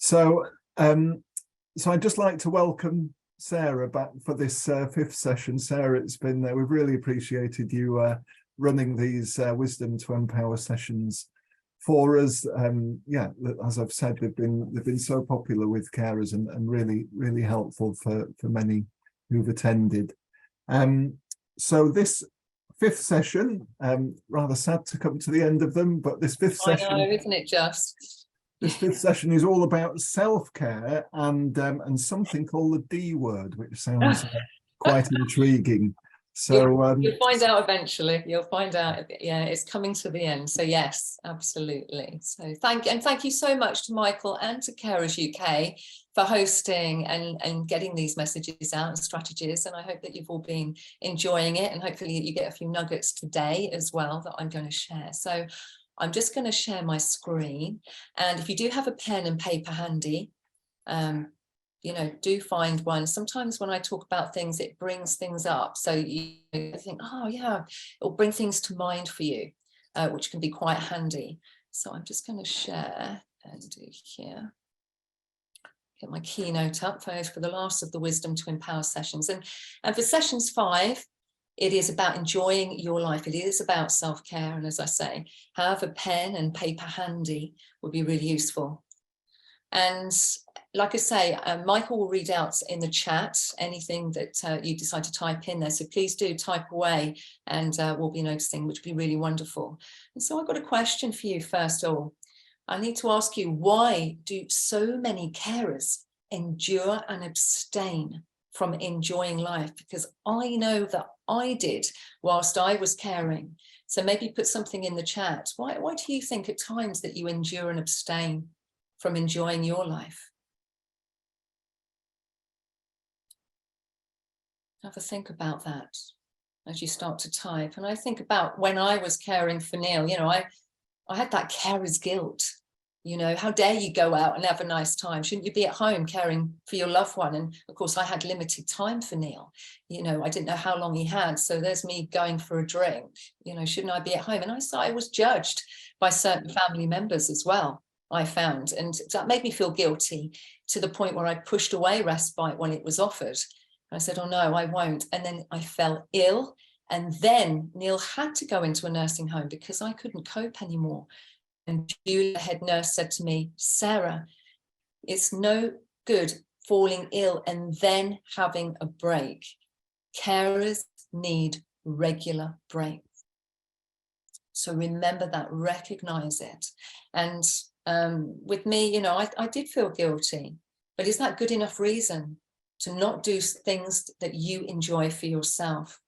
So, so I'd just like to welcome Sarah back for this fifth session. Sarah, it's been we've really appreciated you running these Wisdom to Empower sessions for us. Yeah, as I've said, they've been so popular with carers and really helpful for many who've attended. So this fifth session, rather sad to come to the end of them, but this fifth session, I know, isn't it just? This fifth session is all about self-care and something called the D word, which sounds quite intriguing. So you'll find out eventually. You'll find out. Yeah, it's coming to the end. So yes, absolutely. So thank you so much to Michael and to Carers UK for hosting and getting these messages out and strategies. And I hope that you've all been enjoying it, and hopefully you get a few nuggets today as well that I'm going to share. So I'm just going to share my screen, and if you do have a pen and paper handy, do find one. Sometimes when I talk about things, it brings things up, so you think, oh yeah, it'll bring things to mind for you, which can be quite handy. So I'm just going to share and do here. Get my keynote up for the last of the Wisdom to Empower sessions, and for sessions 5. It is about enjoying your life. It is about self-care. And as I say, have a pen and paper handy would be really useful. And like I say, Michael will read out in the chat anything that you decide to type in there. So please do type away, and we'll be noticing, which would be really wonderful. And so I've got a question for you first of all. I need to ask you, why do so many carers endure and abstain from enjoying life? Because I know that I did whilst I was caring. So maybe put something in the chat. Why do you think at times that you endure and abstain from enjoying your life? Have a think about that as you start to type. And I think about when I was caring for Neil, I had that carer's guilt. How dare you go out and have a nice time? Shouldn't you be at home caring for your loved one? And of course, I had limited time for Neil. I didn't know how long he had. So there's me going for a drink. Shouldn't I be at home? And I was judged by certain family members as well, I found. And that made me feel guilty to the point where I pushed away respite when it was offered. I said, oh no, I won't. And then I fell ill. And then Neil had to go into a nursing home because I couldn't cope anymore. And Julia, head nurse, said to me, Sarah, it's no good falling ill and then having a break. Carers need regular breaks. So remember that, recognize it. And with me, I did feel guilty, but is that good enough reason to not do things that you enjoy for yourself?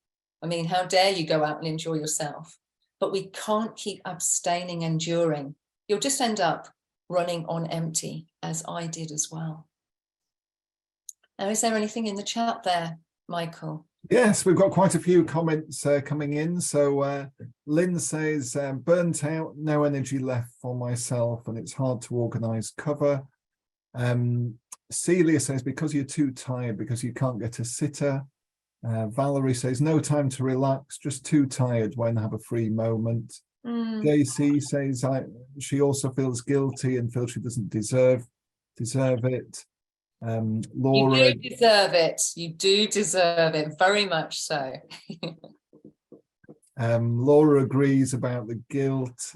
I mean, how dare you go out and enjoy yourself? But we can't keep abstaining, enduring. You'll just end up running on empty, as I did as well. Now, is there anything in the chat there, Michael? Yes, we've got quite a few comments coming in. So Lynn says, burnt out, no energy left for myself, and it's hard to organise cover. Celia says, because you're too tired, because you can't get a sitter. Valerie says, no time to relax, just too tired when have a free moment. JC says she also feels guilty and feels she doesn't deserve it. Laura, you do deserve it. You do deserve it, very much so. Laura agrees about the guilt,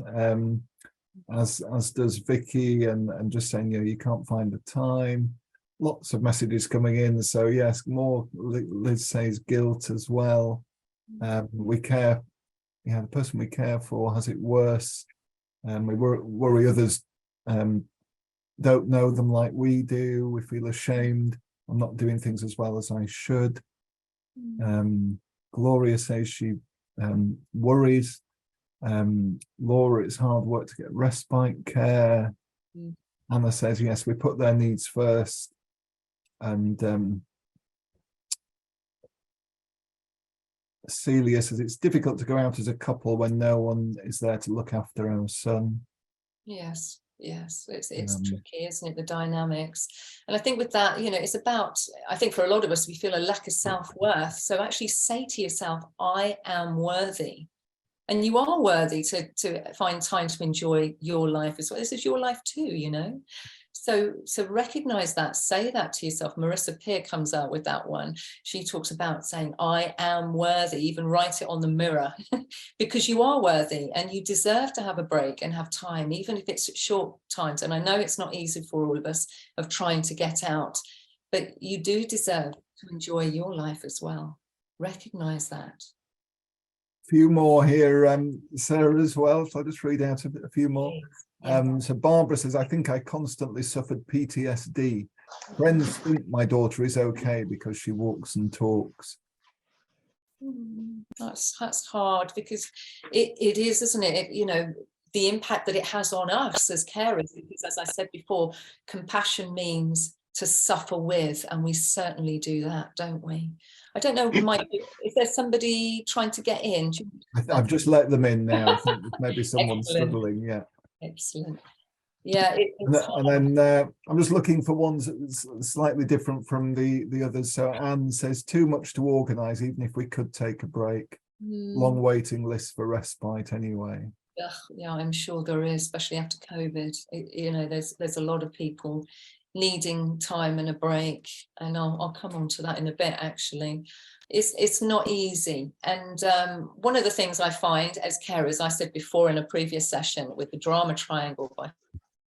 as does Vicky, and just saying, you can't find the time. Lots of messages coming in. So yes, more. Liz says guilt as well. We care. The person we care for has it worse. We worry others don't know them like we do. We feel ashamed. I'm not doing things as well as I should. Gloria says she worries. Laura, it's hard work to get respite care. Anna says, yes, we put their needs first. And Celia says, it's difficult to go out as a couple when no one is there to look after our son. Yes, it's tricky, isn't it, the dynamics? And I think with that, it's about, I think for a lot of us, we feel a lack of self-worth. So actually say to yourself, I am worthy. And you are worthy to find time to enjoy your life as well. This is your life too, So recognize that, say that to yourself. Marissa Peer comes out with that one. She talks about saying, I am worthy, even write it on the mirror, because you are worthy and you deserve to have a break and have time, even if it's short times. And I know it's not easy for all of us of trying to get out, but you do deserve to enjoy your life as well. Recognize that. Few more here, Sarah, as well. So I'll just read out a few more. Yeah. So Barbara says, I think I constantly suffered PTSD. Friends think my daughter is okay because she walks and talks. That's hard, because it is, isn't it? You know, the impact that it has on us as carers, because as I said before, compassion means to suffer with, and we certainly do that, don't we? I don't know, Mike, is there somebody trying to get in? I've just let them in now. I think maybe someone struggling. Yeah. Excellent. Yeah, and then I'm just looking for ones that's slightly different from the others. So Anne says, too much to organise, even if we could take a break. Long waiting lists for respite anyway. Yeah, I'm sure there is, especially after COVID. You know, there's a lot of people needing time and a break, and I'll come on to that in a bit. Actually, it's not easy, and one of the things I find as carers, I said before in a previous session with the drama triangle by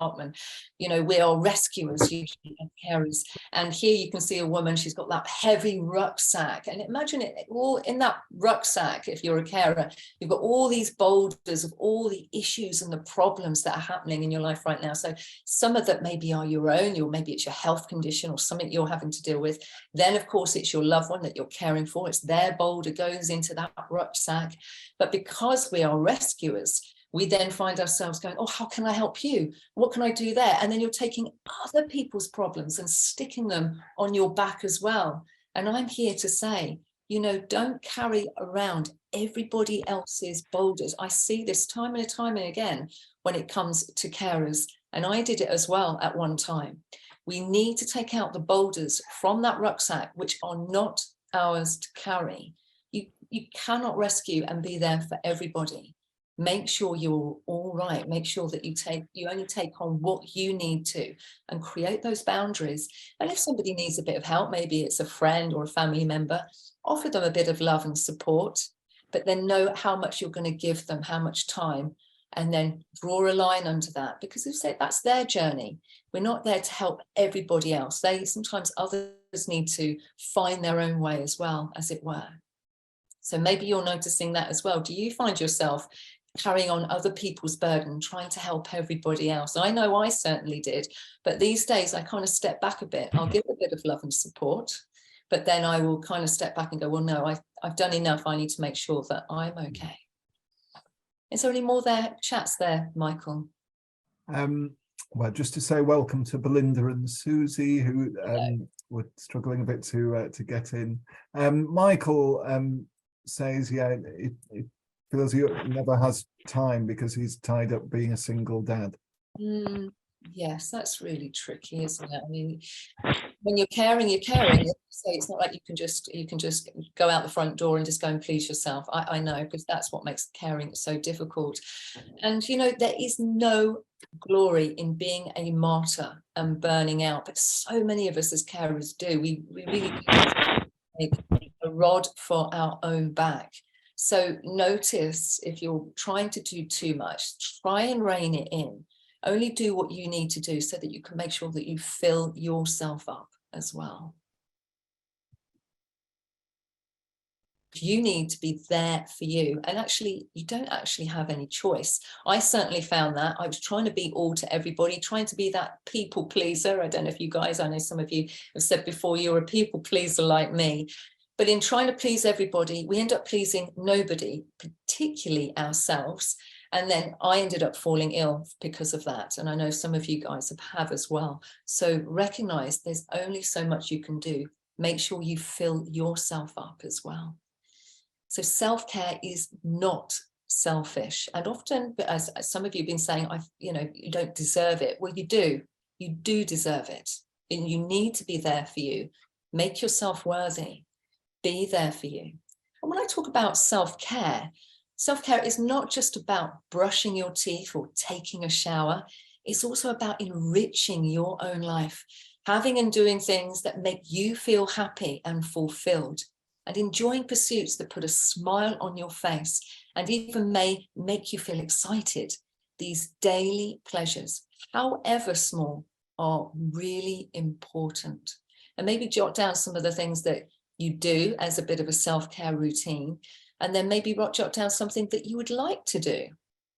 Hartman, you know, we are rescuers usually as carers, and here you can see a woman, she's got that heavy rucksack, and imagine it all in that rucksack. If you're a carer, you've got all these boulders of all the issues and the problems that are happening in your life right now. So some of that maybe are your own, or maybe it's your health condition or something you're having to deal with. Then of course it's your loved one that you're caring for, it's their boulder goes into that rucksack. But because we are rescuers, we then find ourselves going, oh, how can I help you? What can I do there? And then you're taking other people's problems and sticking them on your back as well. And I'm here to say, you know, don't carry around everybody else's boulders. I see this time and time and again when it comes to carers, and I did it as well at one time. We need to take out the boulders from that rucksack, which are not ours to carry. You cannot rescue and be there for everybody. Make sure you're all right. Make sure that you only take on what you need to, and create those boundaries. And if somebody needs a bit of help, maybe it's a friend or a family member, offer them a bit of love and support, but then know how much you're going to give them, how much time, and then draw a line under that, because we've said that's their journey. We're not there to help everybody else. Sometimes others need to find their own way as well, as it were. So maybe you're noticing that as well. Do you find yourself carrying on other people's burden, trying to help everybody else? I know I certainly did, but these days I kind of step back a bit. I'll give a bit of love and support, but then I will kind of step back and go, well, no, I've done enough. I need to make sure that I'm okay. Is there any more chats there, Michael? Well, just to say welcome to Belinda and Susie, who were struggling a bit to get in. Michael says, yeah, it feels he never has time because he's tied up being a single dad. Yes, that's really tricky, isn't it? I mean, when you're caring, so it's not like you can just go out the front door and just go and please yourself. I know, because that's what makes caring so difficult. And you know, there is no glory in being a martyr and burning out, but so many of us as carers do. We really make a rod for our own back. So notice if you're trying to do too much, try and rein it in. Only do what you need to do so that you can make sure that you fill yourself up as well. You need to be there for you, and actually you don't actually have any choice. I certainly found that I was trying to be all to everybody, trying to be that people pleaser. I don't know if you guys, I know some of you have said before, you're a people pleaser like me, but in trying to please everybody, we end up pleasing nobody, particularly ourselves. And then I ended up falling ill because of that. And I know some of you guys have as well. So recognize there's only so much you can do. Make sure you fill yourself up as well. So self-care is not selfish. And often, as some of you have been saying, you don't deserve it. Well, you do. You do deserve it. And you need to be there for you. Make yourself worthy. Be there for you. And when I talk about self-care is not just about brushing your teeth or taking a shower. It's also about enriching your own life, having and doing things that make you feel happy and fulfilled, and enjoying pursuits that put a smile on your face and even may make you feel excited. These daily pleasures, however small, are really important. And maybe jot down some of the things that you do as a bit of a self-care routine, and then maybe jot down something that you would like to do,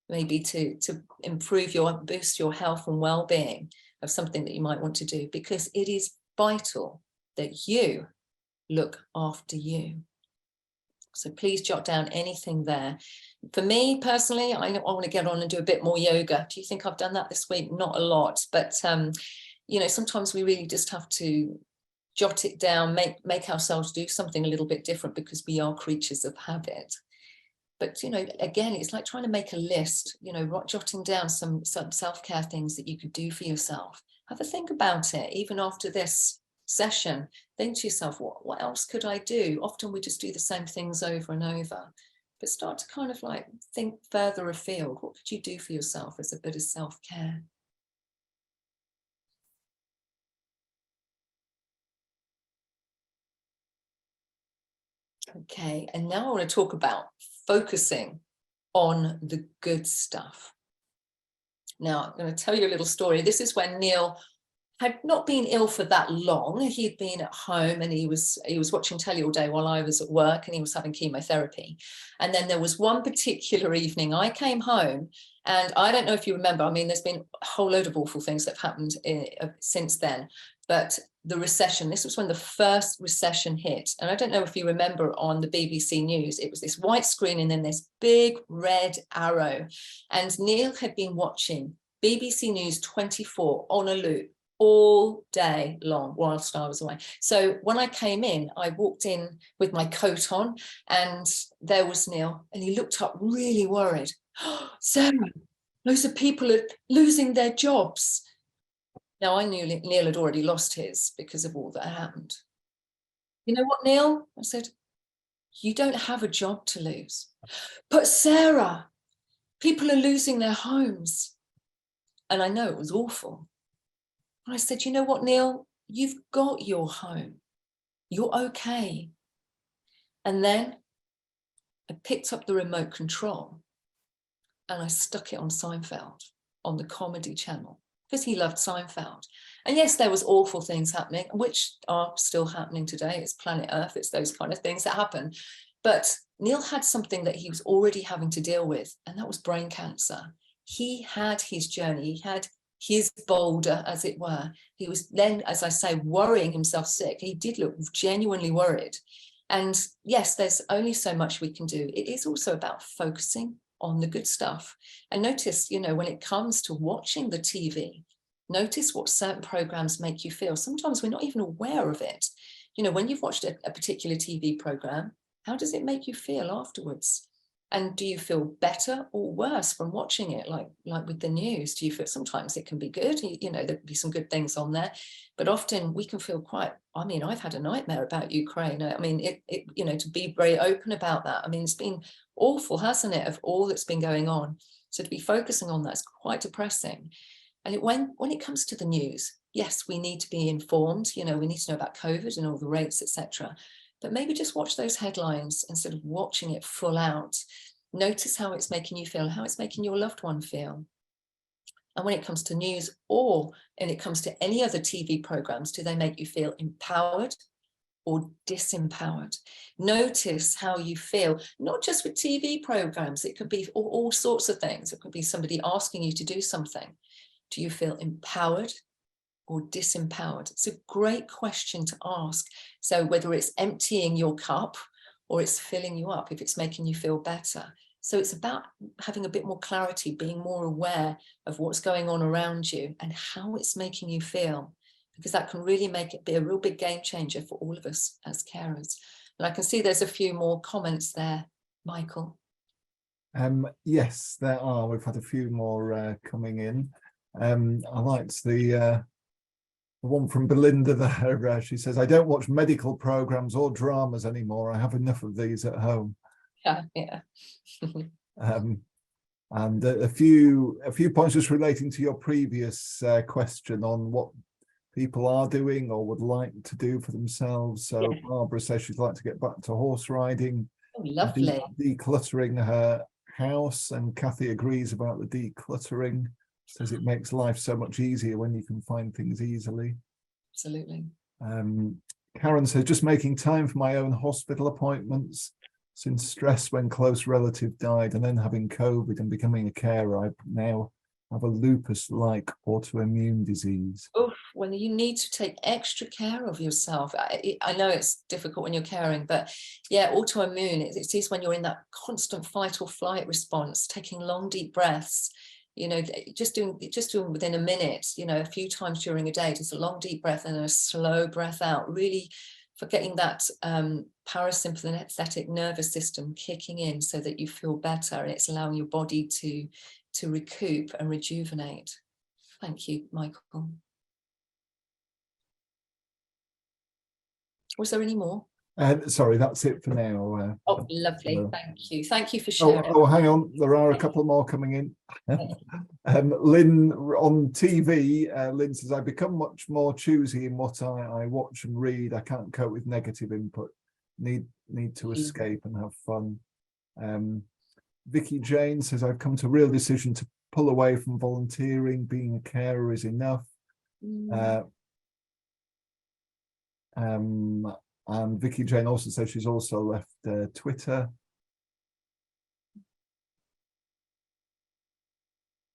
maybe to improve boost your health and well-being, of something that you might want to do, because it is vital that you look after you. So please jot down anything there. For me personally, I want to get on and do a bit more yoga. Do you think I've done that this week? Not a lot, but you know, sometimes we really just have to jot it down, make ourselves do something a little bit different, because we are creatures of habit. But, you know, again, it's like trying to make a list, you know, jotting down some self-care things that you could do for yourself. Have a think about it, even after this session. Think to yourself, what else could I do? Often we just do the same things over and over. But start to kind of like think further afield. What could you do for yourself as a bit of self-care? Okay, and now I want to talk about focusing on the good stuff. Now, I'm going to tell you a little story. This is when Neil had not been ill for that long. He'd been at home and he was watching telly all day while I was at work, and he was having chemotherapy. And then there was one particular evening I came home, and I don't know if you remember, I mean, there's been a whole load of awful things that have happened since then, but the recession, this was when the first recession hit. And I don't know if you remember on the BBC News, it was this white screen and then this big red arrow. And Neil had been watching BBC News 24 on a loop all day long whilst I was away. So when I came in, I walked in with my coat on, and there was Neil, and he looked up really worried. Oh, Sarah, loads of people are losing their jobs. Now, I knew Neil had already lost his because of all that happened. You know what, Neil? I said, you don't have a job to lose. But Sarah, people are losing their homes. And I know it was awful. I said, you know what, Neil? You've got your home. You're okay. And then I picked up the remote control and I stuck it on Seinfeld, on the comedy channel, because he loved Seinfeld. And yes, there was awful things happening, which are still happening today. It's planet Earth. It's those kind of things that happen. But Neil had something that he was already having to deal with, and that was brain cancer. He had his journey. He had his boulder, as it were. He was then, as I say, worrying himself sick. He did look genuinely worried. And yes, there's only so much we can do. It is also about focusing on the good stuff. And notice, you know, when it comes to watching the TV, notice what certain programs make you feel. Sometimes we're not even aware of it. You know, when you've watched a particular TV program, how does it make you feel afterwards? And do you feel better or worse from watching it? Like with the news, do you feel sometimes it can be good? You know, there can be some good things on there, but often we can feel quite, I mean, I've had a nightmare about Ukraine. I mean, you know, to be very open about that. I mean, it's been awful, hasn't it, of all that's been going on. So to be focusing on that's quite depressing. And when it comes to the news, yes, we need to be informed. You know, we need to know about COVID and all the rates, etc. But maybe just watch those headlines instead of watching it full out. Notice how it's making you feel, how it's making your loved one feel. And when it comes to news or when it comes to any other TV programs, do they make you feel empowered or disempowered? Notice how you feel, not just with TV programs, it could be all sorts of things. It could be somebody asking you to do something. Do you feel empowered or disempowered? It's a great question to ask. So whether it's emptying your cup or it's filling you up, if it's making you feel better. So it's about having a bit more clarity, being more aware of what's going on around you and how it's making you feel, because that can really make it be a real big game changer for all of us as carers. And I can see there's a few more comments there, Michael. Yes, there are. We've had a few more coming in. I liked the one from Belinda there. She says, I don't watch medical programs or dramas anymore. I have enough of these at home. Yeah. And a few points just relating to your previous question on what people are doing or would like to do for themselves. So Yeah. Barbara says she'd like to get back to horse riding, Oh, lovely. decluttering her house, and Kathy agrees about the decluttering. Says it makes life so much easier when you can find things easily. Absolutely. Karen says just making time for my own hospital appointments. Since stress when close relative died and then having COVID and becoming a carer, I now have a lupus-like autoimmune disease. Oh, when you need to take extra care of yourself. I know it's difficult when you're caring, but yeah, autoimmune, it is when you're in that constant fight or flight response, taking long, deep breaths, you know, just doing within a minute, you know, a few times during a day, just a long, deep breath and a slow breath out, really for getting that parasympathetic nervous system kicking in so that you feel better, and it's allowing your body to recoup and rejuvenate. Thank you, Michael. Was there any more? Sorry, that's it for now. Oh, lovely. Thank you. Thank you for sharing. Oh, hang on. There are a couple more coming in. Lynn on TV, Lynn says, I become much more choosy in what I watch and read. I can't cope with negative input. Need to escape and have fun. Vicky Jane says, I've come to a real decision to pull away from volunteering. Being a carer is enough. And Vicky Jane also says she's also left Twitter.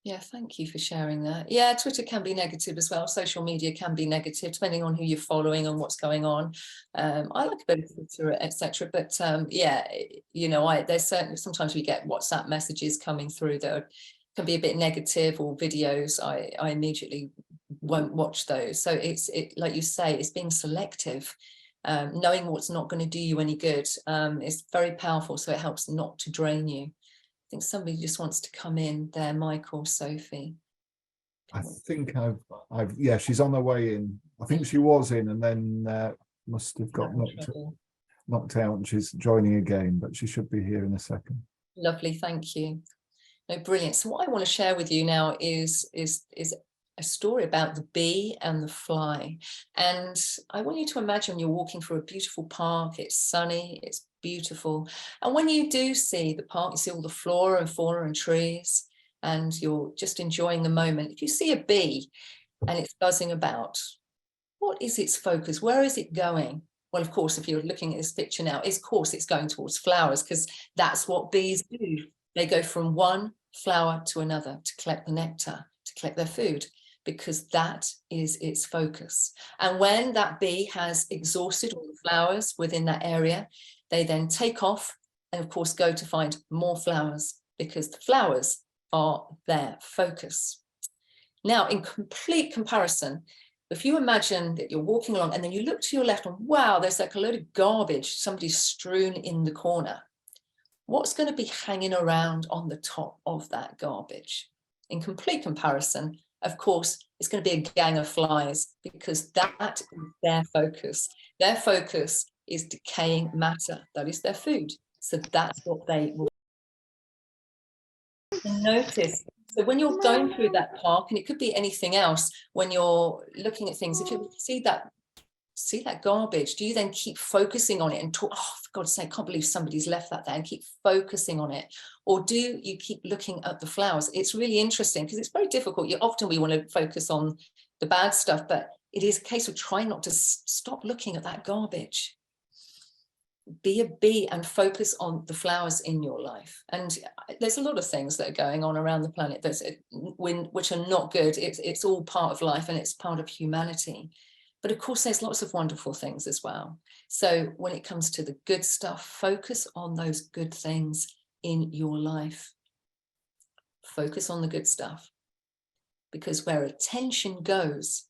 Yeah, thank you for sharing that. Yeah, Twitter can be negative as well. Social media can be negative, depending on who you're following and what's going on. I like a bit of Twitter, etc. But yeah, you know, there's certainly sometimes we get WhatsApp messages coming through that can be a bit negative, or videos. I immediately won't watch those. So it's like you say, it's being selective. Knowing what's not going to do you any good is very powerful. So it helps not to drain you. I think somebody just wants to come in there, Michael, Sophie. I think yeah, she's on her way in. I think she was in and then must have got knocked out, and she's joining again, but she should be here in a second. Lovely, thank you. No, brilliant. So what I want to share with you now is a story about the bee and the fly. And I want you to imagine you're walking through a beautiful park. It's sunny, it's beautiful. And when you do see the park, you see all the flora and fauna and trees, and you're just enjoying the moment. If you see a bee and it's buzzing about, what is its focus? Where is it going? Well, of course, if you're looking at this picture now, of course it's going towards flowers, because that's what bees do. They go from one flower to another to collect the nectar, to collect their food, because that is its focus. And when that bee has exhausted all the flowers within that area, they then take off and, of course, go to find more flowers, because the flowers are their focus. Now, in complete comparison, if you imagine that you're walking along and then you look to your left and wow, there's like a load of garbage somebody's strewn in the corner. What's going to be hanging around on the top of that garbage? In complete comparison, of course, it's going to be a gang of flies, because that is their focus. Their focus is decaying matter. That is their food. So that's what they will notice. So when you're going through that park, and it could be anything else, when you're looking at things, if you see that garbage, do you then keep focusing on it and talk, oh, for God's sake, I can't believe somebody's left that there, and keep focusing on it? Or do you keep looking at the flowers? It's really interesting, because it's very difficult. Often we want to focus on the bad stuff, but it is a case of trying not to stop looking at that garbage. Be a bee and focus on the flowers in your life. And there's a lot of things that are going on around the planet which are not good. It's all part of life, and it's part of humanity. But of course, there's lots of wonderful things as well. So when it comes to the good stuff, focus on those good things in your life. Focus on the good stuff, because where attention goes,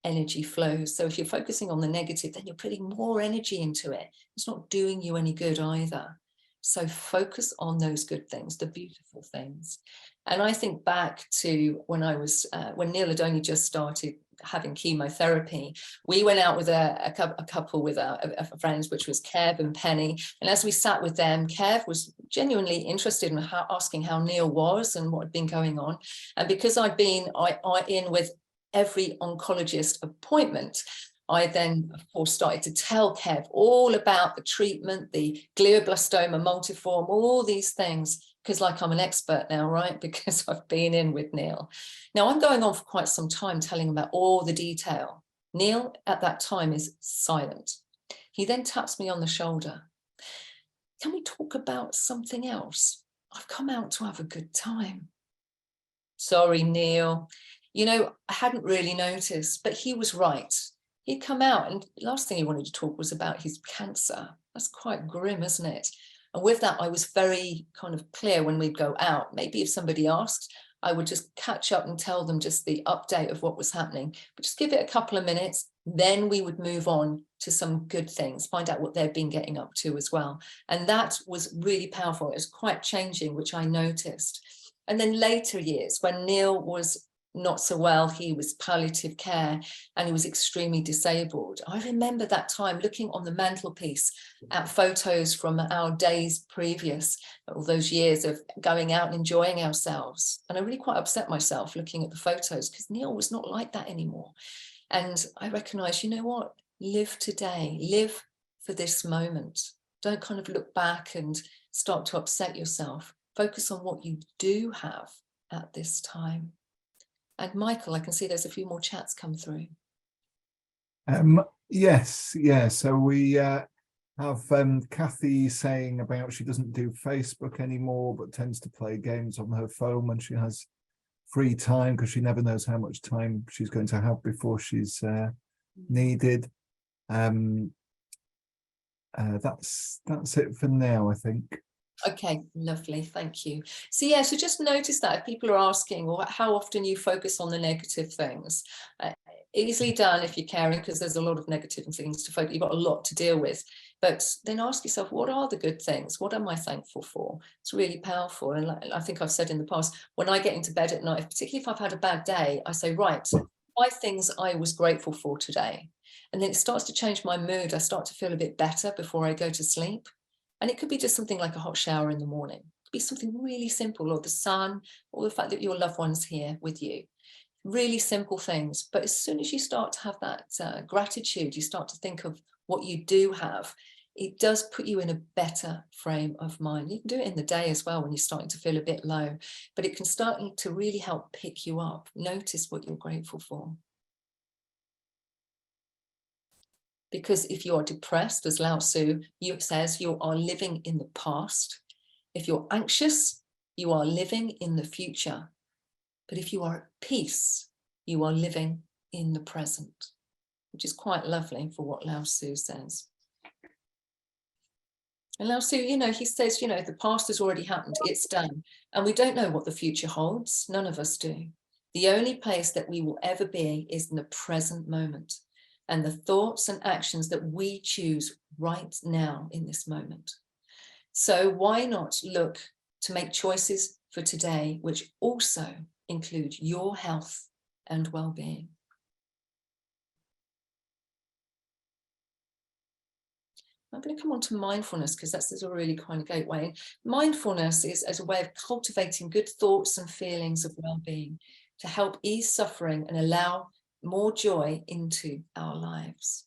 energy flows. So if you're focusing on the negative, then you're putting more energy into it. It's not doing you any good either. So focus on those good things, the beautiful things. And I think back to when I was, when Neil had only just started having chemotherapy, we went out with a couple with a friends, which was Kev and Penny. And as we sat with them, Kev was genuinely interested in asking how Neil was and what had been going on. And because I'd been in with every oncologist appointment, I then, of course, started to tell Kev all about the treatment, the glioblastoma multiforme, all these things, because like I'm an expert now, right? Because I've been in with Neil. Now I'm going on for quite some time telling him about all the detail. Neil at that time is silent. He then taps me on the shoulder. Can we talk about something else? I've come out to have a good time. Sorry, Neil. You know, I hadn't really noticed, but he was right. He'd come out and the last thing he wanted to talk was about his cancer. That's quite grim, isn't it? And with that, I was very kind of clear when we'd go out. Maybe if somebody asked, I would just catch up and tell them just the update of what was happening, but just give it a couple of minutes. Then we would move on to some good things, find out what they'd been getting up to as well. And that was really powerful. It was quite changing, which I noticed. And then later years, when Neil was not so well, he was palliative care and he was extremely disabled. I remember that time looking on the mantelpiece at photos from our days previous, all those years of going out and enjoying ourselves. And I really quite upset myself looking at the photos because Neil was not like that anymore. And I recognized, you know what, live today, live for this moment. Don't kind of look back and start to upset yourself. Focus on what you do have at this time. And Michael, I can see there's a few more chats come through. Yes, yeah. So we have Kathy saying about she doesn't do Facebook anymore, but tends to play games on her phone when she has free time because she never knows how much time she's going to have before she's needed. That's it for now, I think. Okay, lovely, thank you. So yeah, so just notice that if people are asking, well, how often you focus on the negative things, easily done if you're caring, because there's a lot of negative things to focus, you've got a lot to deal with, but then ask yourself, what are the good things? What am I thankful for? It's really powerful. And I think I've said in the past, when I get into bed at night, particularly if I've had a bad day, I say, right, 5 things I was grateful for today. And then it starts to change my mood. I start to feel a bit better before I go to sleep. And it could be just something like a hot shower in the morning. It could be something really simple, or the sun, or the fact that your loved one's here with you. Really simple things. But as soon as you start to have that gratitude, you start to think of what you do have, it does put you in a better frame of mind. You can do it in the day as well when you're starting to feel a bit low, but it can start to really help pick you up. Notice what you're grateful for. Because if you're depressed, as Lao Tzu says, you are living in the past. If you're anxious, you are living in the future. But if you are at peace, you are living in the present, which is quite lovely for what Lao Tzu says. And Lao Tzu, you know, he says, you know, the past has already happened, it's done. And we don't know what the future holds. None of us do. The only place that we will ever be is in the present moment. And the thoughts and actions that we choose right now in this moment. So why not look to make choices for today, which also include your health and well-being? I'm going to come on to mindfulness because that's a really kind of gateway. Mindfulness is as a way of cultivating good thoughts and feelings of well-being to help ease suffering and allow more joy into our lives.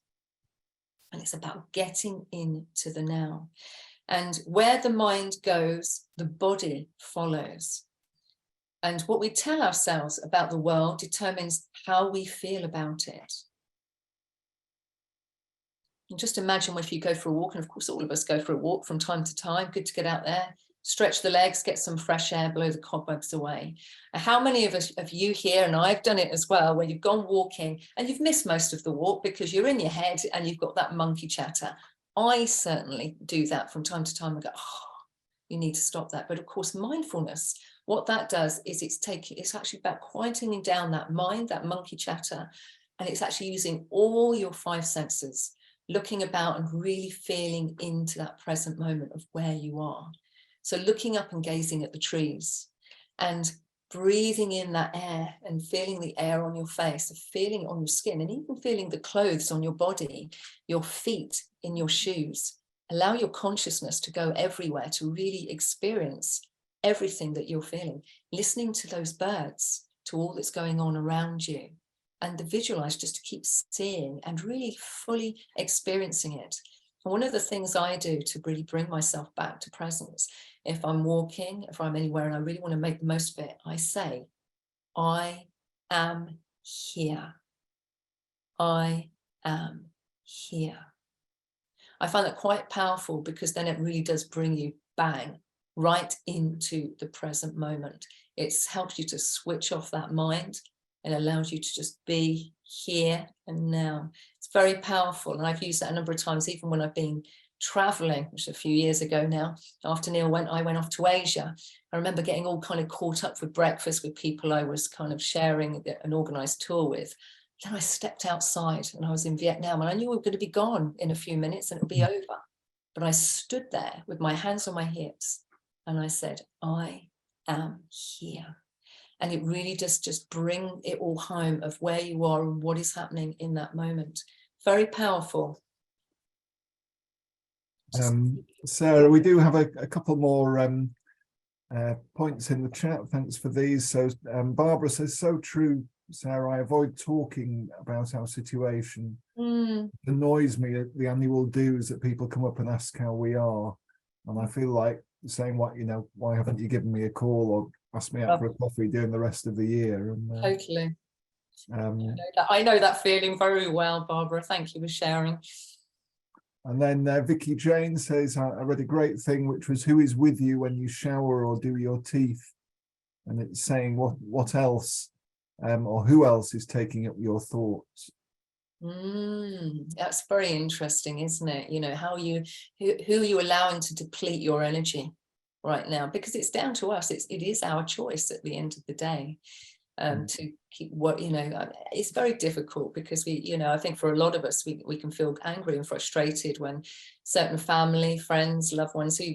And it's about getting into the now. And where the mind goes, the body follows. And what we tell ourselves about the world determines how we feel about it. And just imagine if you go for a walk, and of course all of us go for a walk from time to time, good to get out there, stretch the legs, get some fresh air, blow the cobwebs away. How many of you here, and I've done it as well, where you've gone walking and you've missed most of the walk because you're in your head and you've got that monkey chatter. I certainly do that from time to time and go, oh, you need to stop that. But of course, mindfulness, what that does is it's actually about quietening down that mind, that monkey chatter, and it's actually using all your 5 senses, looking about and really feeling into that present moment of where you are. So looking up and gazing at the trees and breathing in that air and feeling the air on your face, feeling it on your skin, and even feeling the clothes on your body, your feet in your shoes. Allow your consciousness to go everywhere to really experience everything that you're feeling, listening to those birds, to all that's going on around you, and the visualize just to keep seeing and really fully experiencing it. And one of the things I do to really bring myself back to presence, if I'm walking, if I'm anywhere and I really want to make the most of it, I say, I am here. I am here. I find that quite powerful, because then it really does bring you bang right into the present moment. It's helped you to switch off that mind and allows you to just be here and now. It's very powerful, and I've used that a number of times, even when I've been traveling, which is a few years ago now. After Neil I went off to Asia. I remember getting all kind of caught up with breakfast with people I was kind of sharing an organized tour with. Then I stepped outside and I was in Vietnam, and I knew we were going to be gone in a few minutes and it'll be over. But I stood there with my hands on my hips and I said, I am here. And it really does just bring it all home of where you are and what is happening in that moment. Very powerful. Sarah, we do have a couple more points in the chat. Thanks for these. So Barbara says, so true, Sarah, I avoid talking about our situation. It annoys me at the annual dues that people come up and ask how we are. And I feel like saying, what, you know, why haven't you given me a call or asked me out for a coffee during the rest of the year? And, totally. I know that feeling very well, Barbara. Thank you for sharing. And then Vicky Jane says, I read a great thing, which was, who is with you when you shower or do your teeth? And it's saying what else or who else is taking up your thoughts? That's very interesting, isn't it? You know, how who are you allowing to deplete your energy right now? Because it's down to us. It is our choice at the end of the day. To keep what, you know, it's very difficult, because we, you know, I think for a lot of us, we can feel angry and frustrated when certain family, friends, loved ones, who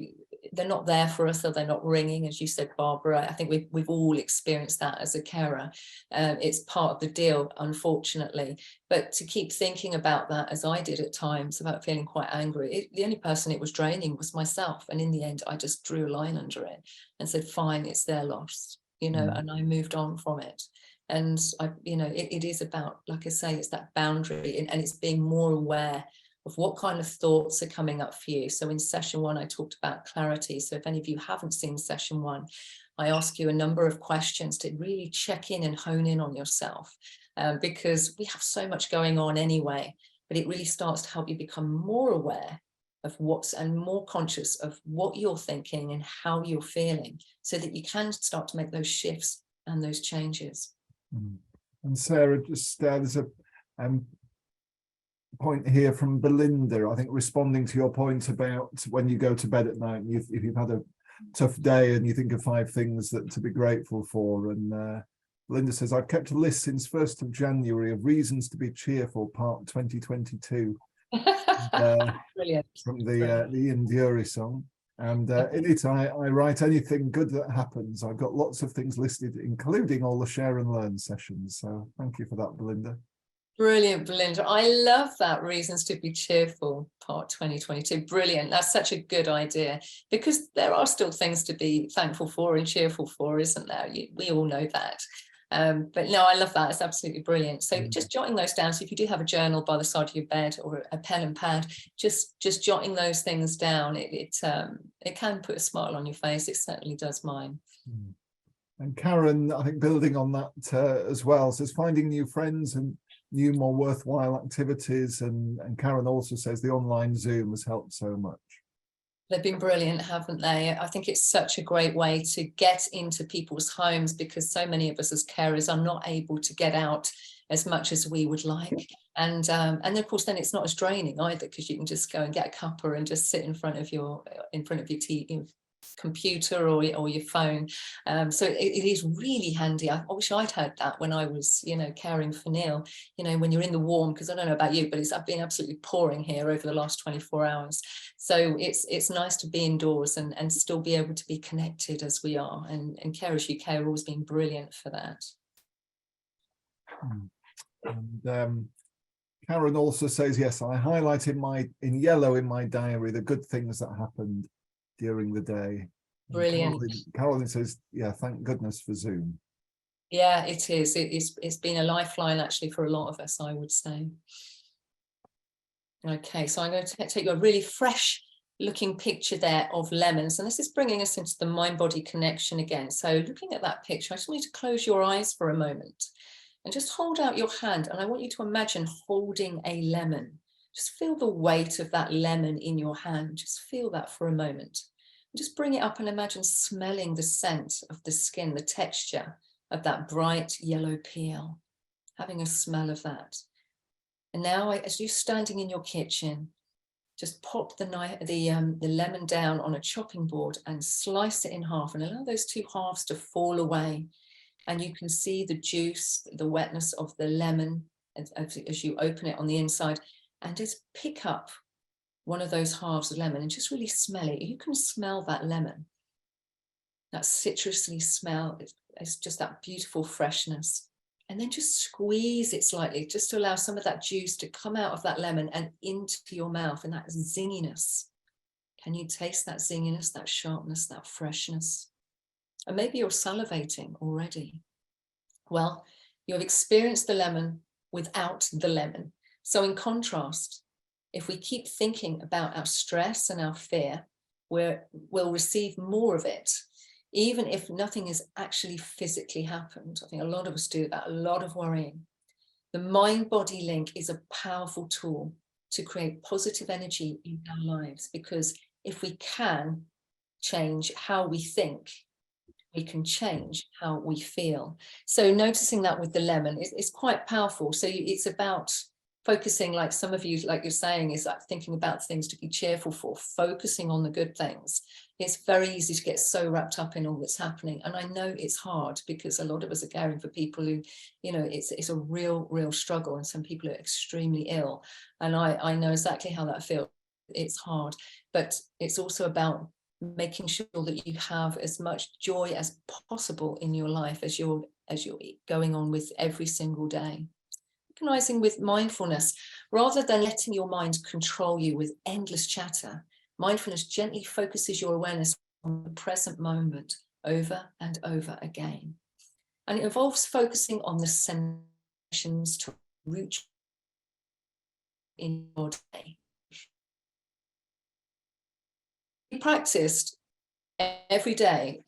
they're not there for us, or they're not ringing, as you said, Barbara. I think we've all experienced that as a carer. It's part of the deal, unfortunately. But to keep thinking about that, as I did at times, about feeling quite angry, the only person it was draining was myself. And in the end, I just drew a line under it and said, fine, it's their loss. You know, and I moved on from it. And I, you know, it is about, like I say, it's that boundary, and it's being more aware of what kind of thoughts are coming up for you. So in session 1, I talked about clarity. So if any of you haven't seen session 1, I ask you a number of questions to really check in and hone in on yourself, because we have so much going on anyway, but it really starts to help you become more aware of and more conscious of what you're thinking and how you're feeling, so that you can start to make those shifts and those changes. And Sarah, just there's a point here from Belinda, I think, responding to your point about when you go to bed at night, and if you've had a tough day and you think of 5 things that to be grateful for. And Belinda says, I've kept a list since 1st of January of reasons to be cheerful, part 2022. Brilliant. From the Ian Dury song. And in it, I write anything good that happens. I've got lots of things listed, including all the share and learn sessions. So thank you for that, Belinda. Brilliant, Belinda. I love that, reasons to be cheerful, part 2022. Brilliant. That's such a good idea, because there are still things to be thankful for and cheerful for, isn't there? We all know that. But no, I love that. It's absolutely brilliant. So just jotting those down. So if you do have a journal by the side of your bed or a pen and pad, just jotting those things down, it can put a smile on your face. It certainly does mine. And Karen, I think building on that as well, says finding new friends and new, more worthwhile activities. And Karen also says the online Zoom has helped so much. They've been brilliant, haven't they? I think it's such a great way to get into people's homes, because so many of us as carers are not able to get out as much as we would like. And then of course, then it's not as draining either, because you can just go and get a cuppa and just sit in front of your TV, computer or your phone. So it is really handy. I wish I'd heard that when I was, caring for Neil, when you're in the warm, because I don't know about you, but it's been absolutely pouring here over the last 24 hours. So it's nice to be indoors and still be able to be connected as we are. And Carers UK have always been brilliant for that. And Karen also says, yes, I highlighted in yellow in my diary the good things that happened during the day. Brilliant. Caroline says, yeah, thank goodness for Zoom. Yeah, it is. It's been a lifeline actually for a lot of us, I would say. Okay, so I'm going to take you a really fresh looking picture there of lemons, and this is bringing us into the mind-body connection again. So looking at that picture, I just want you to close your eyes for a moment and just hold out your hand, and I want you to imagine holding a lemon. Just feel the weight of that lemon in your hand. Just feel that for a moment. Just bring it up and imagine smelling the scent of the skin, the texture of that bright yellow peel, having a smell of that. And now, as you're standing in your kitchen, just pop the lemon down on a chopping board and slice it in half and allow those two halves to fall away. And you can see the juice, the wetness of the lemon as you open it on the inside, and just pick up one of those halves of lemon and just really smell it. You can smell that lemon, that citrusy smell. It's just that beautiful freshness. And then just squeeze it slightly, just to allow some of that juice to come out of that lemon and into your mouth, and that zinginess. Can you taste that zinginess, that sharpness, that freshness? And maybe you're salivating already. Well, you have experienced the lemon without the lemon. So in contrast, if we keep thinking about our stress and our fear, we'll receive more of it, even if nothing has actually physically happened. I think a lot of us do that, a lot of worrying. The mind-body link is a powerful tool to create positive energy in our lives, because if we can change how we think, we can change how we feel. So noticing that with the lemon is quite powerful. So it's about focusing, like some of you, like you're saying, is like thinking about things to be cheerful for, focusing on the good things. It's very easy to get so wrapped up in all that's happening. And I know it's hard because a lot of us are caring for people who, it's a real struggle. And some people are extremely ill. And I know exactly how that feels. It's hard, but it's also about making sure that you have as much joy as possible in your life as you're going on with every single day. Recognizing with mindfulness, rather than letting your mind control you with endless chatter, mindfulness gently focuses your awareness on the present moment over and over again. And it involves focusing on the sensations to root in your day. We practiced every day,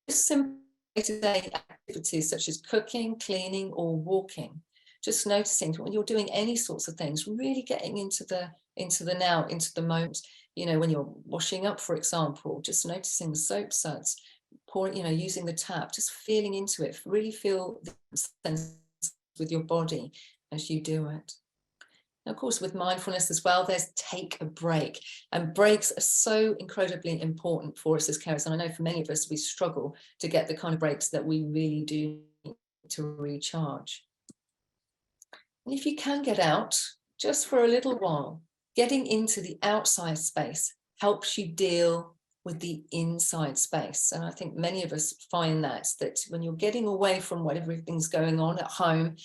just simple day-to-day activities such as cooking, cleaning, or walking. Just noticing when you're doing any sorts of things, really getting into the now, into the moment. When you're washing up, for example, just noticing the soap suds, pouring, using the tap, just feeling into it. Really feel the sense with your body as you do it. And of course, with mindfulness as well, there's take a break. And breaks are so incredibly important for us as carers. And I know for many of us, we struggle to get the kind of breaks that we really do to recharge. And if you can get out just for a little while, getting into the outside space helps you deal with the inside space. And I think many of us find that when you're getting away from whatever everything's going on at home,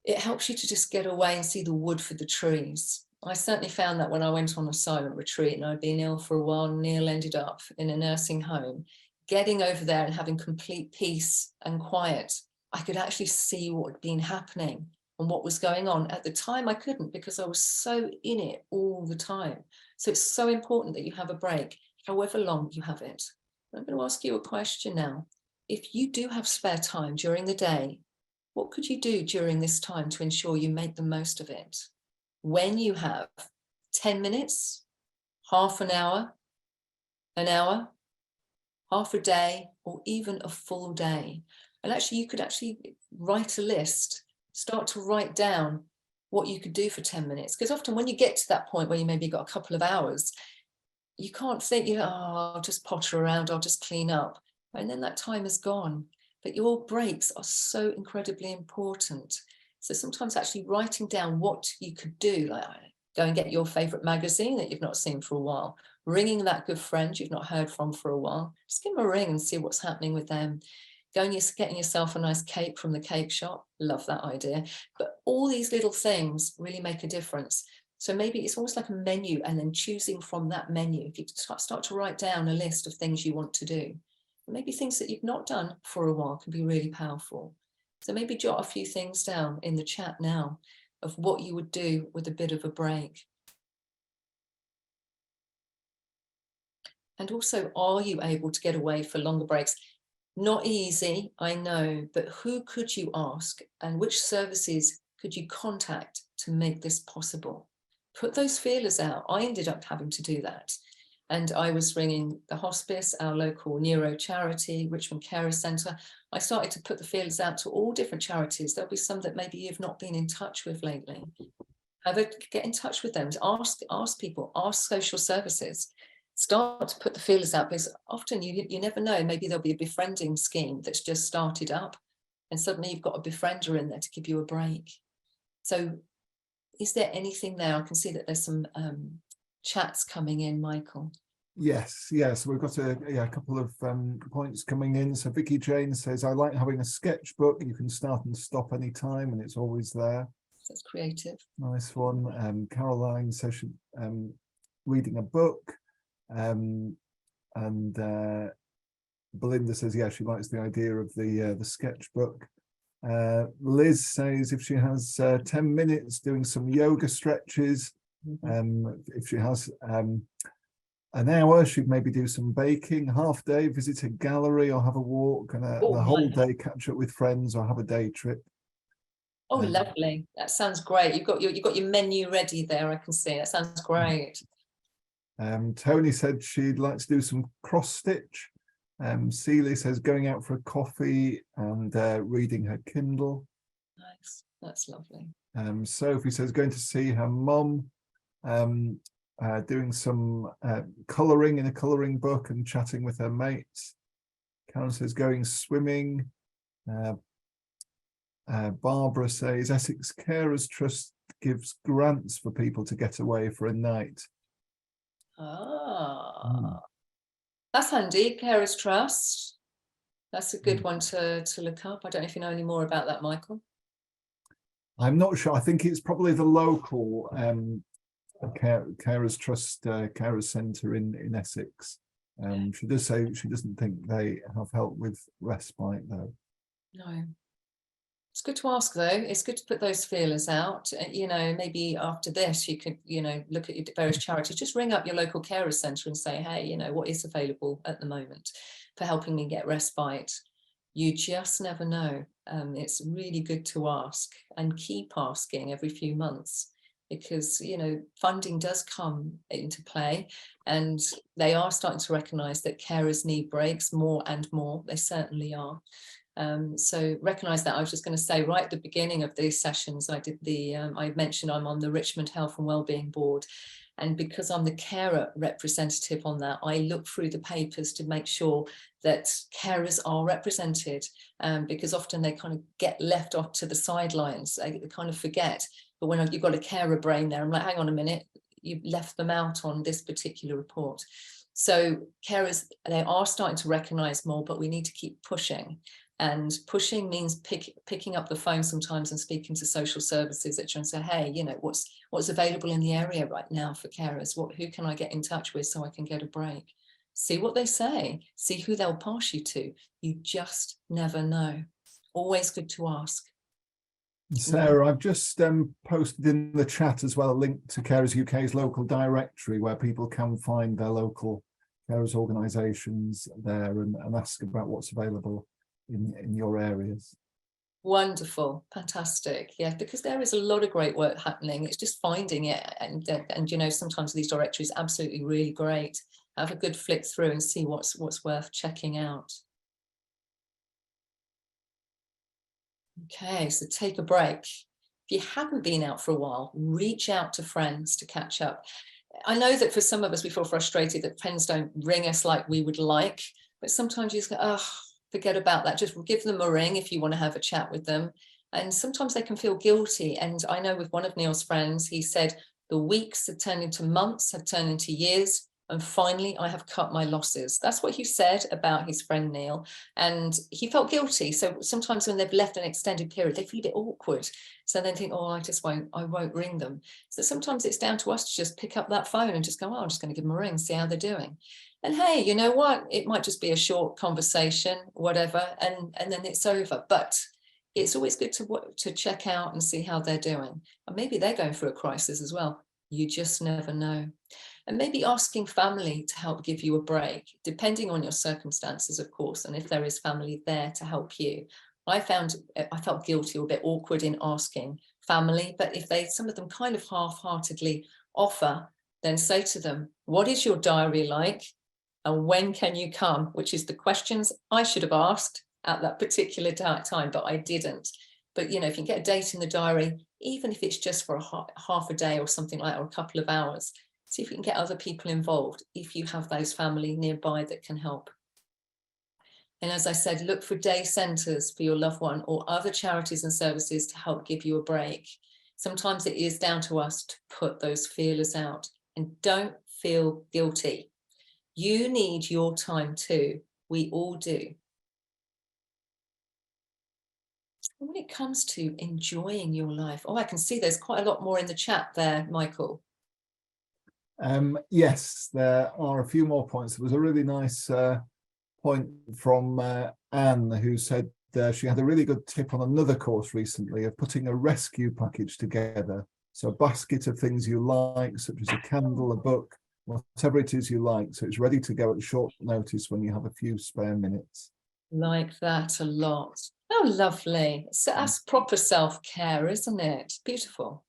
it helps you to just get away and see the wood for the trees. I certainly found that when I went on a silent retreat and I'd been ill for a while. Neil ended up in a nursing home. Getting over there and having complete peace and quiet, I could actually see what had been happening and what was going on. At the time, I couldn't because I was so in it all the time. So it's so important that you have a break, however long you have it. I'm going to ask you a question now. If you do have spare time during the day, what could you do during this time to ensure you make the most of it? When you have 10 minutes, half an hour, half a day, or even a full day. And actually, you could actually write a list, start to write down what you could do for 10 minutes. Because often when you get to that point where you maybe got a couple of hours, you can't think, you know, oh, I'll just potter around, I'll just clean up. And then that time is gone. But your breaks are so incredibly important. So sometimes actually writing down what you could do, like go and get your favorite magazine that you've not seen for a while, ringing that good friend you've not heard from for a while, just give them a ring and see what's happening with them. Getting yourself a nice cake from the cake shop, love that idea. But all these little things really make a difference. So maybe it's almost like a menu, and then choosing from that menu. If you start to write down a list of things you want to do, maybe things that you've not done for a while can be really powerful. So maybe jot a few things down in the chat now of what you would do with a bit of a break. And also, are you able to get away for longer breaks? Not easy, I know, but who could you ask, and which services could you contact to make this possible? Put those feelers out. I ended up having to do that. And I was ringing the hospice, our local neuro charity, Richmond Carer Centre. I started to put the feelers out to all different charities. There'll be some that maybe you've not been in touch with lately. Get in touch with them. Ask people, ask social services. Start to put the feelers out, because often you never know, maybe there'll be a befriending scheme that's just started up, and suddenly you've got a befriender in there to give you a break. So is there anything there? I can see that there's some chats coming in, Michael. Yes, we've got a couple of points coming in. So Vicky Jane says, I like having a sketchbook. You can start and stop any time and it's always there. That's creative. Nice one. Caroline says she, reading a book. And Belinda says, yeah, she likes the idea of the sketchbook. Liz says if she has 10 minutes doing some yoga stretches, if she has an hour, she'd maybe do some baking, half day, visit a gallery or have a walk, and the whole day catch up with friends or have a day trip. Oh, lovely. That sounds great. You've got your menu ready there, I can see. That sounds great. Tony said she'd like to do some cross stitch. Celia says going out for a coffee and reading her Kindle. Nice, that's lovely. Sophie says going to see her mum, doing some colouring in a colouring book and chatting with her mates. Karen says going swimming. Barbara says Essex Carers Trust gives grants for people to get away for a night. That's handy. Carers Trust. That's a good one to look up. I don't know if you know any more about that, Michael. I'm not sure. I think it's probably the local Carers Trust Carers Centre in Essex. She does say she doesn't think they have help with respite though. No. It's good to ask though. It's good to put those feelers out. Maybe after this you could, look at your various charities. Just ring up your local carer centre and say, hey, what is available at the moment for helping me get respite. You just never know. It's really good to ask and keep asking every few months, because funding does come into play, and they are starting to recognise that carers need breaks more and more. They certainly are. So recognise that. I was just going to say right at the beginning of these sessions, I mentioned I'm on the Richmond Health and Wellbeing Board, and because I'm the carer representative on that, I look through the papers to make sure that carers are represented, because often they kind of get left off to the sidelines. They kind of forget. But when you've got a carer brain there, I'm like, hang on a minute, you've left them out on this particular report. So carers, they are starting to recognise more, but we need to keep pushing. And pushing means picking up the phone sometimes and speaking to social services, and say, hey, what's available in the area right now for carers? Who can I get in touch with so I can get a break? See what they say. See who they'll pass you to. You just never know. Always good to ask. Sarah, I've just posted in the chat as well a link to Carers UK's local directory where people can find their local carers organisations there and ask about what's available in your areas. Wonderful, fantastic. Yeah, because there is a lot of great work happening. It's just finding it, and sometimes these directories are absolutely really great. Have a good flick through and see what's worth checking out. Okay, so take a break. If you haven't been out for a while, reach out to friends to catch up. I know that for some of us, we feel frustrated that friends don't ring us like we would like, but sometimes you just go, oh, forget about that. Just give them a ring if you want to have a chat with them. And sometimes they can feel guilty. And I know with one of Neil's friends, he said, the weeks have turned into months, have turned into years. And finally, I have cut my losses. That's what he said about his friend Neil. And he felt guilty. So sometimes when they've left an extended period, they feel a bit awkward. So then think, oh, I won't ring them. So sometimes it's down to us to just pick up that phone and just go, oh, I'm just going to give them a ring, see how they're doing. And hey, you know what? It might just be a short conversation, whatever, and then it's over. But it's always good to check out and see how they're doing. And maybe they're going through a crisis as well. You just never know. And maybe asking family to help give you a break, depending on your circumstances, of course, and if there is family there to help you. I felt guilty or a bit awkward in asking family, but if some of them kind of half-heartedly offer, then say to them, what is your diary like? And when can you come? Which is the questions I should have asked at that particular time, but I didn't. But, you know, if you get a date in the diary, even if it's just for half a day or something like that, or a couple of hours, see if we can get other people involved if you have those family nearby that can help. And as I said, look for day centres for your loved one or other charities and services to help give you a break. Sometimes it is down to us to put those feelers out, and don't feel guilty. You need your time too. We all do. When it comes to enjoying your life, oh, I can see there's quite a lot more in the chat there, Michael. Yes, there are a few more points. There was a really nice point from Anne, who said she had a really good tip on another course recently of putting a rescue package together. So a basket of things you like, such as a candle, a book, whatever it is you like. So it's ready to go at short notice when you have a few spare minutes. Like that a lot. Oh, lovely. So that's proper self-care, isn't it? Beautiful.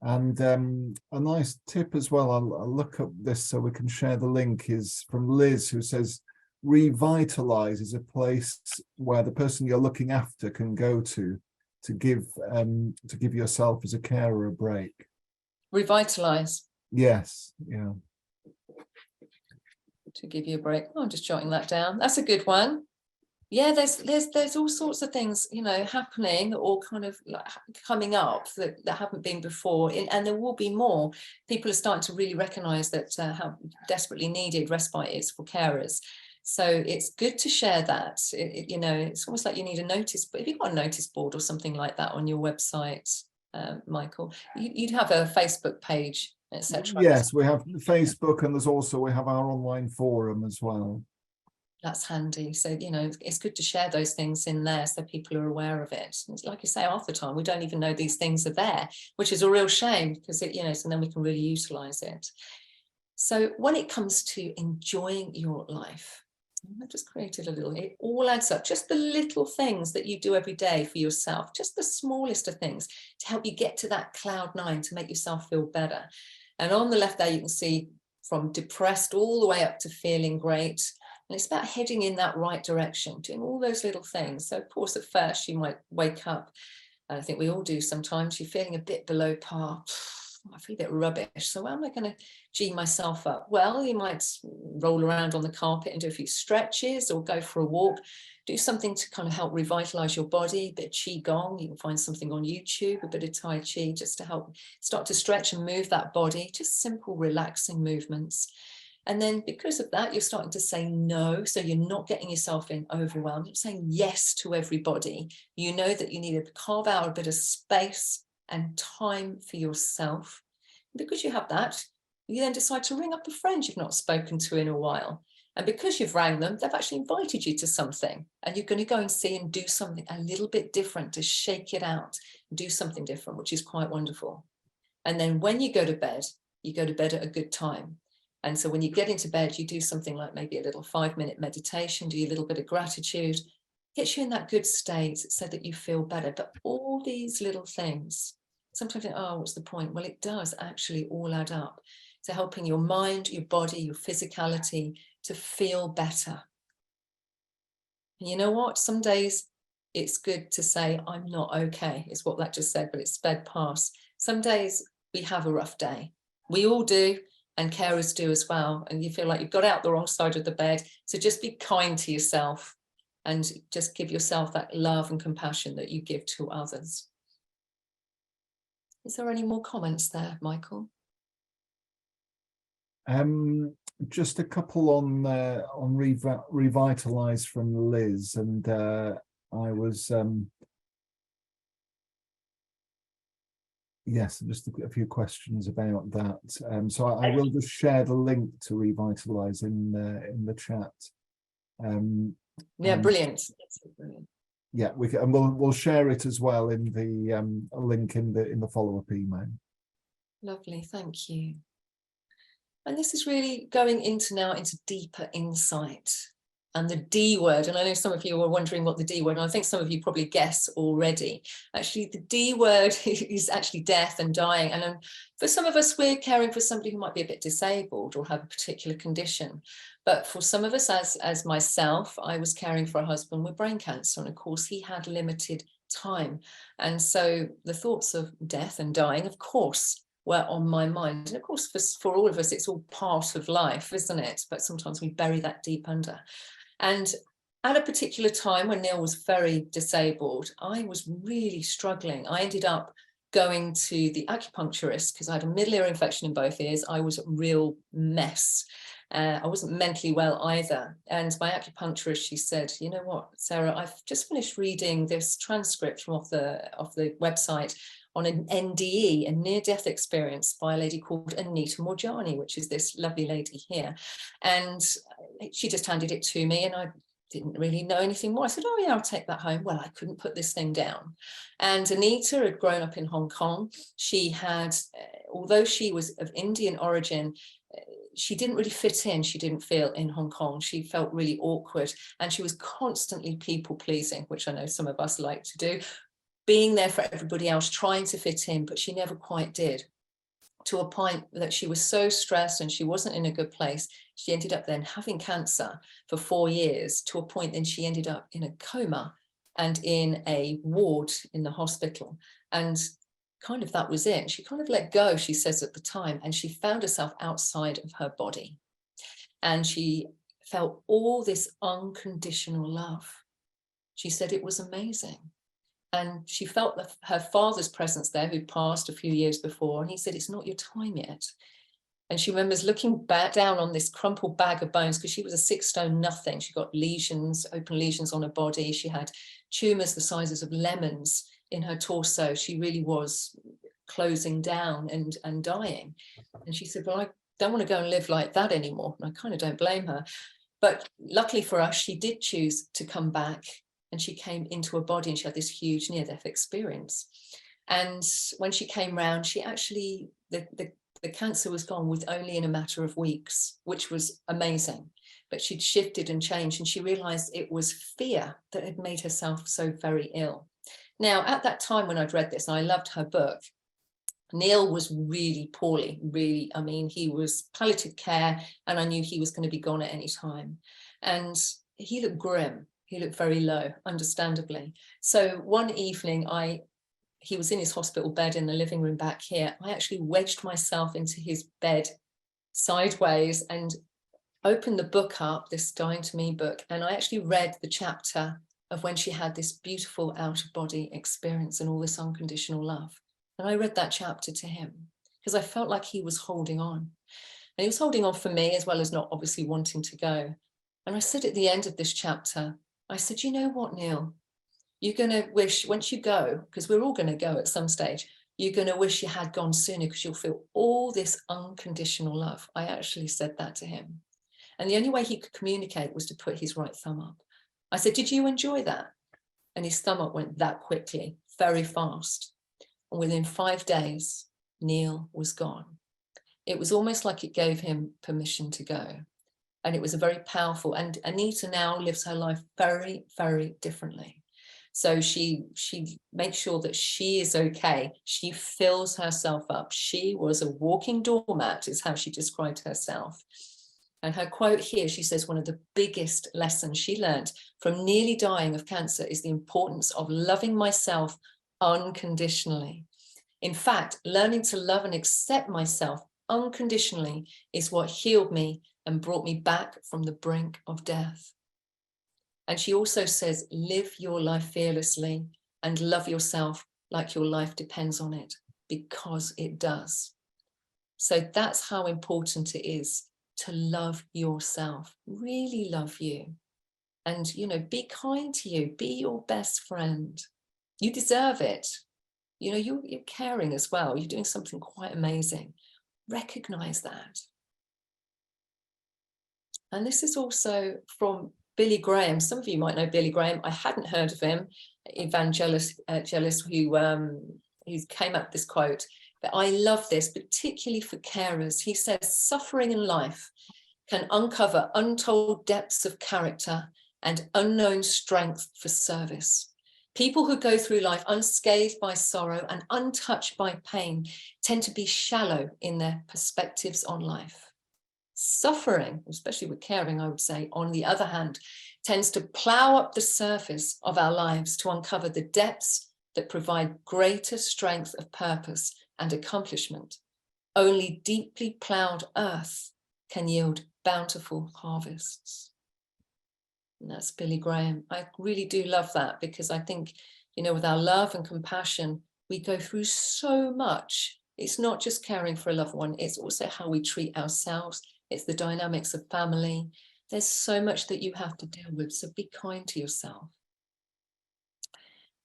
And a nice tip as well, I'll look up this so we can share the link, is from Liz, who says Revitalize is a place where the person you're looking after can go to give yourself as a carer a break. Revitalize. Yes, yeah. To give you a break. Oh, I'm just jotting that down. That's a good one. Yeah, there's all sorts of things, you know, happening or kind of like coming up that haven't been before, and there will be more. People are starting to really recognise that how desperately needed respite is for carers. So it's good to share that. You know, it's almost like you need a notice, but if you've got a notice board or something like that on your website, Michael, you'd have a Facebook page, etc. Yes, we have Facebook, and we have our online forum as well. That's handy. So, you know, it's good to share those things in there so people are aware of it. And like you say, half the time we don't even know these things are there, which is a real shame, because it, you know, so then we can really utilize it. So when it comes to enjoying your life, I've just created a little, it all adds up, just the little things that you do every day for yourself, just the smallest of things to help you get to that cloud 9, to make yourself feel better. And on the left there, you can see from depressed all the way up to feeling great. And it's about heading in that right direction, doing all those little things. So of course, at first you might wake up, and I think we all do sometimes, you're feeling a bit below par. I feel a bit rubbish. So how am I going to G myself up? Well, you might roll around on the carpet and do a few stretches, or go for a walk, do something to kind of help revitalize your body, a bit of Qigong. You can find something on YouTube, a bit of Tai Chi, just to help start to stretch and move that body, just simple relaxing movements. And then because of that, you're starting to say no. So you're not getting yourself in overwhelmed. You're saying yes to everybody. You know that you need to carve out a bit of space and time for yourself. Because you have that, you then decide to ring up a friend you've not spoken to in a while. And because you've rang them, they've actually invited you to something. And you're going to go and see and do something a little bit different, to shake it out, do something different, which is quite wonderful. And then when you go to bed at a good time. And so when you get into bed, you do something like maybe a little 5-minute meditation, do a little bit of gratitude, gets you in that good state so that you feel better. But all these little things, sometimes you think, oh, what's the point? Well, it does actually all add up to helping your mind, your body, your physicality to feel better. And you know what? Some days it's good to say, I'm not okay, is what that just said, but it's sped past. Some days we have a rough day. We all do, and carers do as well. And you feel like you've got out the wrong side of the bed. So just be kind to yourself and just give yourself that love and compassion that you give to others. Is there any more comments there, Michael? Just a couple on Revitalize from Liz, and I was yes, just a few questions about that. So I will just share the link to Revitalize in the chat. Yeah, brilliant. Brilliant. Yeah, we can, and we'll share it as well in the link in the follow-up email. Lovely, thank you. And this is really going into deeper insight and the D word. And I know some of you are wondering what the D word, and I think some of you probably guess already. Actually, the D word is actually death and dying. And for some of us, we're caring for somebody who might be a bit disabled or have a particular condition. But for some of us, as myself, I was caring for a husband with brain cancer. And of course, he had limited time. And so the thoughts of death and dying, of course, were on my mind. And of course, for all of us, it's all part of life, isn't it? But sometimes we bury that deep under. And at a particular time when Neil was very disabled, I was really struggling. I ended up going to the acupuncturist because I had a middle ear infection in both ears. I was a real mess. I wasn't mentally well either. And my acupuncturist, she said, you know what, Sarah, I've just finished reading this transcript from off the website on an NDE, a near-death experience by a lady called Anita Morjani, which is this lovely lady here. And she just handed it to me, and I didn't really know anything more. I said, oh yeah, I'll take that home. Well, I couldn't put this thing down. And Anita had grown up in Hong Kong. She had, although she was of Indian origin, she didn't really fit in, she didn't feel, in Hong Kong. She felt really awkward, and she was constantly people pleasing, which I know some of us like to do, being there for everybody else, trying to fit in, but she never quite did, to a point that she was so stressed and she wasn't in a good place. She ended up then having cancer for 4 years, to a point then she ended up in a coma and in a ward in the hospital. And kind of that was it. She kind of let go, she says at the time, and she found herself outside of her body. And she felt all this unconditional love. She said it was amazing. And she felt her father's presence there, who'd passed a few years before. And he said, it's not your time yet. And she remembers looking back down on this crumpled bag of bones, because she was a 6 stone nothing. She got lesions, open lesions on her body. She had tumors the sizes of lemons in her torso. She really was closing down and dying. And she said, well, I don't want to go and live like that anymore. And I kind of don't blame her. But luckily for us, she did choose to come back. And she came into her body, and she had this huge near-death experience. And when she came round, she actually, the cancer was gone with only in a matter of weeks, which was amazing. But she'd shifted and changed, and she realized it was fear that had made herself so very ill. Now, at that time when I'd read this, and I loved her book, Neil was really poorly, really, I mean, he was palliative care, and I knew he was going to be gone at any time. And he looked grim. He looked very low, understandably. So one evening, he was in his hospital bed in the living room back here. I actually wedged myself into his bed sideways and opened the book up, this Dying to Me book, and I actually read the chapter of when she had this beautiful out-of-body experience and all this unconditional love. And I read that chapter to him because I felt like he was holding on. And he was holding on for me, as well as not obviously wanting to go. And I said at the end of this chapter, I said, you know what, Neil, you're going to wish, once you go, because we're all going to go at some stage, you're going to wish you had gone sooner, because you'll feel all this unconditional love. I actually said that to him. And the only way he could communicate was to put his right thumb up. I said, did you enjoy that? And his thumb up went that quickly, very fast. And within 5 days, Neil was gone. It was almost like it gave him permission to go. And it was a very powerful, and Anita now lives her life very, very differently. So she makes sure that she is okay. She fills herself up. She was a walking doormat, is how she described herself. And her quote here, she says, one of the biggest lessons she learned from nearly dying of cancer is the importance of loving myself unconditionally. In fact, learning to love and accept myself unconditionally is what healed me and brought me back from the brink of death. And she also says, live your life fearlessly and love yourself like your life depends on it, because it does. So that's how important it is to love yourself, really love you. And, you know, be kind to you, be your best friend. You deserve it. You know, you're caring as well. You're doing something quite amazing. Recognize that. And this is also from Billy Graham. Some of you might know Billy Graham. I hadn't heard of him, evangelist, who came up with this quote. But I love this, particularly for carers. He says, suffering in life can uncover untold depths of character and unknown strength for service. People who go through life unscathed by sorrow and untouched by pain tend to be shallow in their perspectives on life. Suffering, especially with caring, I would say, on the other hand, tends to plow up the surface of our lives to uncover the depths that provide greater strength of purpose and accomplishment. Only deeply plowed earth can yield bountiful harvests. And that's Billy Graham. I really do love that, because I think, you know, with our love and compassion, we go through so much. It's not just caring for a loved one, it's also how we treat ourselves. It's the dynamics of family. There's so much that you have to deal with. So be kind to yourself.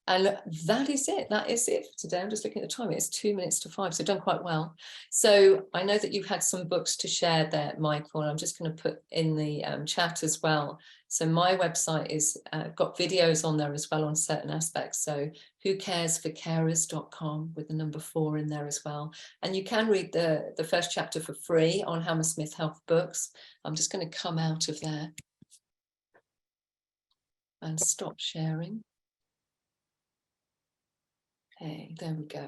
And that is it. That is it for today. I'm just looking at the time. It's 2 minutes to 5, so done quite well. So I know that you've had some books to share there, Michael, and I'm just going to put in the chat as well. So my website is got videos on there as well on certain aspects. So whocaresforcarers.com with the number 4 in there as well. And you can read the first chapter for free on Hammersmith Health Books. I'm just going to come out of there and stop sharing. Okay, there we go.